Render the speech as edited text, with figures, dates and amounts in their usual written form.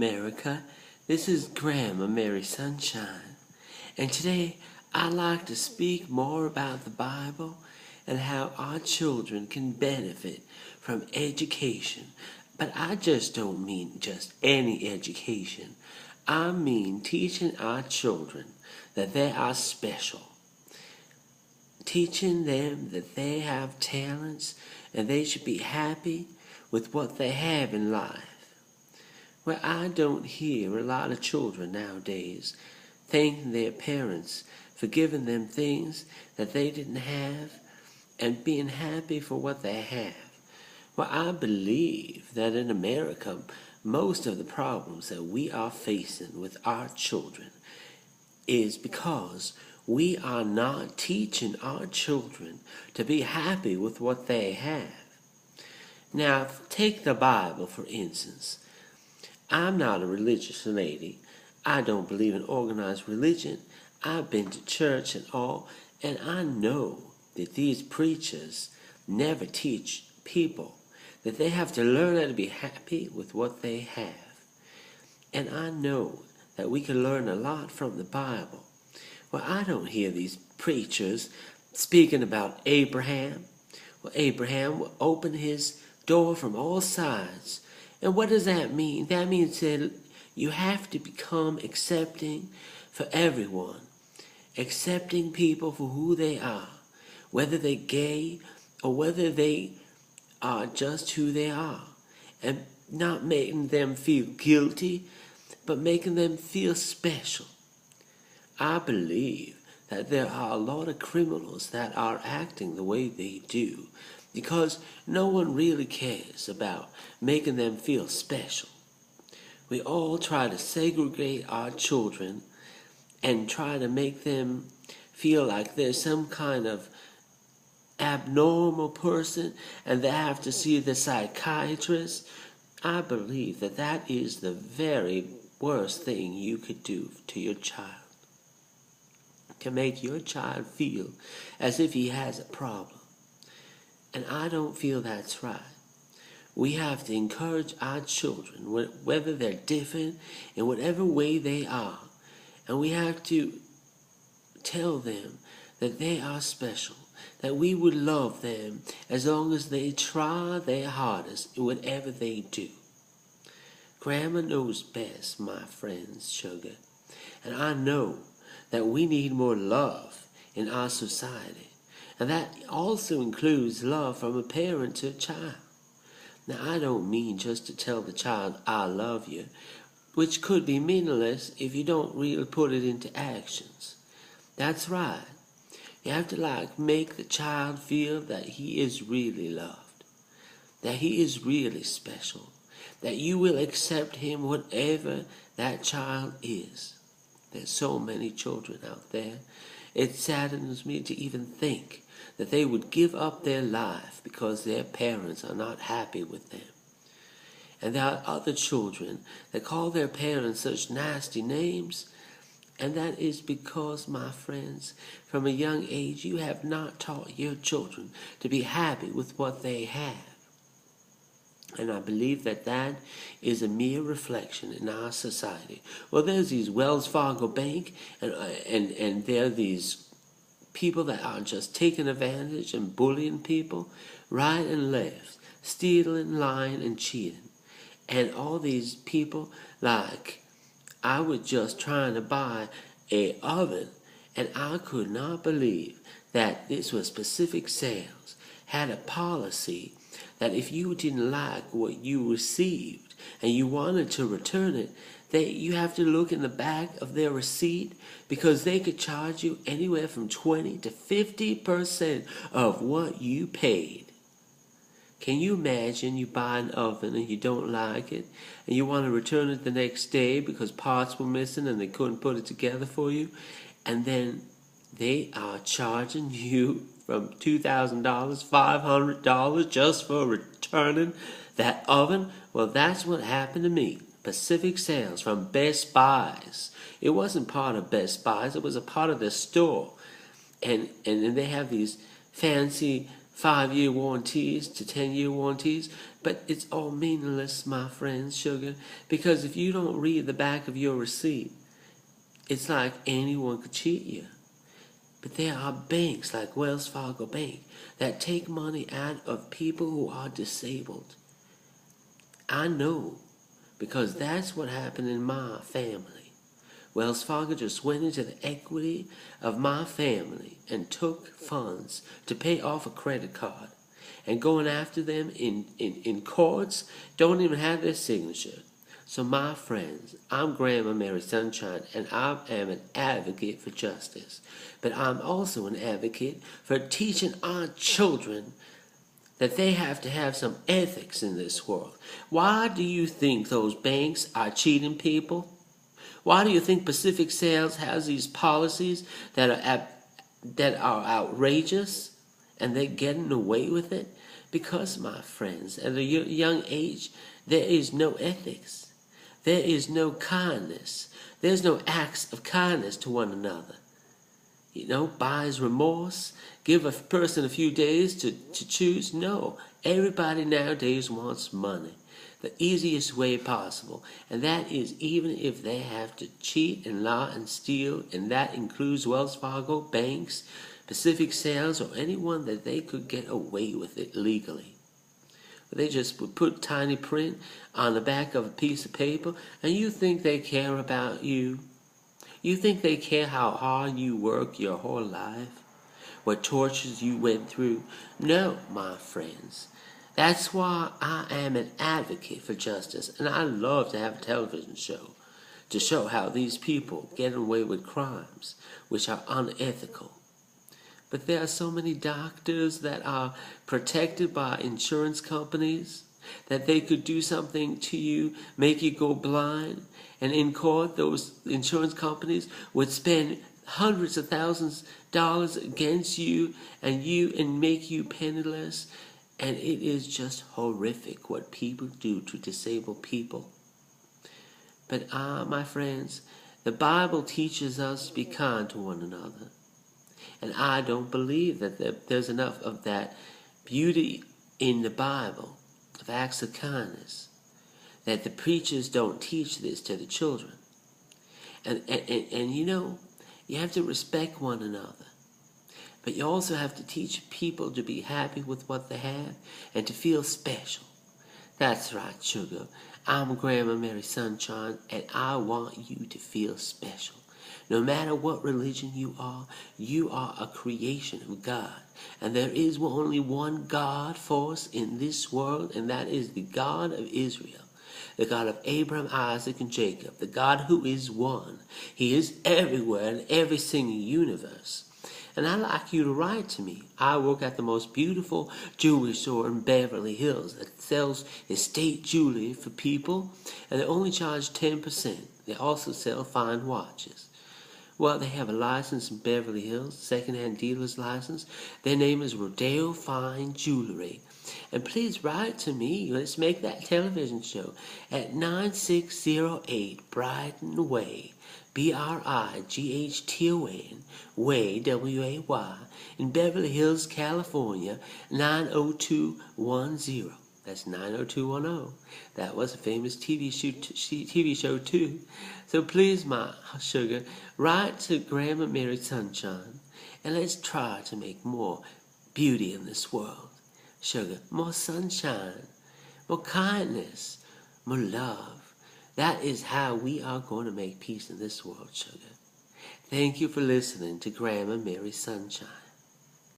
America. This is Grandma Mary Sunshine, and today I'd like to speak more about the Bible and how our children can benefit from education. But I just don't mean just any education. I mean teaching our children that they are special, teaching them that they have talents and they should be happy with what they have in life. Well, I don't hear a lot of children nowadays thanking their parents for giving them things that they didn't have and being happy for what they have. Well, I believe that in America, most of the problems that we are facing with our children is because we are not teaching our children to be happy with what they have. Now, take the Bible, for instance. I'm not a religious lady. I don't believe in organized religion. I've been to church and all, and I know that these preachers never teach people that they have to learn how to be happy with what they have. And I know that we can learn a lot from the Bible. Well, I don't hear these preachers speaking about Abraham. Well, Abraham will open his door from all sides. And what does that mean? That means that you have to become accepting for everyone. Accepting people for who they are. Whether they're gay or whether they are just who they are. And not making them feel guilty, but making them feel special. I believe that there are a lot of criminals that are acting the way they do because no one really cares about making them feel special. We all try to segregate our children and try to make them feel like they're some kind of abnormal person and they have to see the psychiatrist. I believe that that is the very worst thing you could do to your child. To make your child feel as if he has a problem. And I don't feel that's right. We have to encourage our children, whether they're different in whatever way they are. And we have to tell them that they are special, that we would love them as long as they try their hardest in whatever they do. Grandma knows best, my friends, sugar. And I know that we need more love in our society. And that also includes love from a parent to a child. Now, I don't mean just to tell the child, I love you, which could be meaningless if you don't really put it into actions. That's right. You have to make the child feel that he is really loved, that he is really special, that you will accept him whatever that child is. There's so many children out there. It saddens me to even think that they would give up their life because their parents are not happy with them. And there are other children that call their parents such nasty names. And that is because, my friends, from a young age, you have not taught your children to be happy with what they have. And I believe that that is a mere reflection in our society. Well, there's these Wells Fargo Bank, and there are these people that are just taking advantage and bullying people right and left, stealing, lying, and cheating. And all these people, I was just trying to buy an oven, and I could not believe that this was Pacific Sales had a policy that if you didn't like what you received and you wanted to return it, you have to look in the back of their receipt because they could charge you anywhere from 20 to 50% of what you paid. Can you imagine you buy an oven and you don't like it and you want to return it the next day because parts were missing and they couldn't put it together for you, and then they are charging you from $2,000, $500 just for returning that oven? Well, that's what happened to me. Pacific Sales from Best Buys. It wasn't part of Best Buys. It was a part of the store. And they have these fancy 5-year warranties to 10-year warranties, but it's all meaningless, my friends, sugar, because if you don't read the back of your receipt, it's like anyone could cheat you. But there are banks like Wells Fargo Bank that take money out of people who are disabled. I know, because that's what happened in my family. Wells Fargo just went into the equity of my family and took funds to pay off a credit card. And going after them in courts, don't even have their signature. So my friends, I'm Grandma Mary Sunshine, and I am an advocate for justice. But I'm also an advocate for teaching our children that they have to have some ethics in this world. Why do you think those banks are cheating people? Why do you think Pacific Sales has these policies that are outrageous and they're getting away with it? Because, my friends, at a young age, there is no ethics. There is no kindness. There's no acts of kindness to one another. Buyer's remorse, give a person a few days to choose. No, everybody nowadays wants money. The easiest way possible. And that is even if they have to cheat and lie and steal, and that includes Wells Fargo, banks, Pacific Sales, or anyone that they could get away with it legally. They just would put tiny print on the back of a piece of paper, and you think they care about you? You think they care how hard you work your whole life? What tortures you went through? No, my friends. That's why I am an advocate for justice, and I love to have a television show to show how these people get away with crimes which are unethical. But there are so many doctors that are protected by insurance companies that they could do something to you, make you go blind, and in court those insurance companies would spend hundreds of thousands of dollars against you and make you penniless. And it is just horrific what people do to disabled people. But my friends, the Bible teaches us to be kind to one another. And I don't believe that there's enough of that beauty in the Bible, of acts of kindness, that the preachers don't teach this to the children. And you have to respect one another. But you also have to teach people to be happy with what they have and to feel special. That's right, sugar. I'm Grandma Mary Sunshine, and I want you to feel special. No matter what religion you are a creation of God. And there is only one God force in this world, and that is the God of Israel. The God of Abraham, Isaac, and Jacob. The God who is one. He is everywhere in every single universe. And I'd like you to write to me. I work at the most beautiful jewelry store in Beverly Hills that sells estate jewelry for people, and they only charge 10%. They also sell fine watches. Well, they have a license in Beverly Hills, second-hand dealer's license. Their name is Rodeo Fine Jewelry. And please write to me. Let's make that television show at 9608 Brighton Way, Brighton Way, W-A-Y, in Beverly Hills, California, 90210. That's 90210. That was a famous TV show too. So please, my sugar, write to Grandma Mary Sunshine, and let's try to make more beauty in this world. Sugar, more sunshine, more kindness, more love. That is how we are going to make peace in this world, sugar. Thank you for listening to Grandma Mary Sunshine.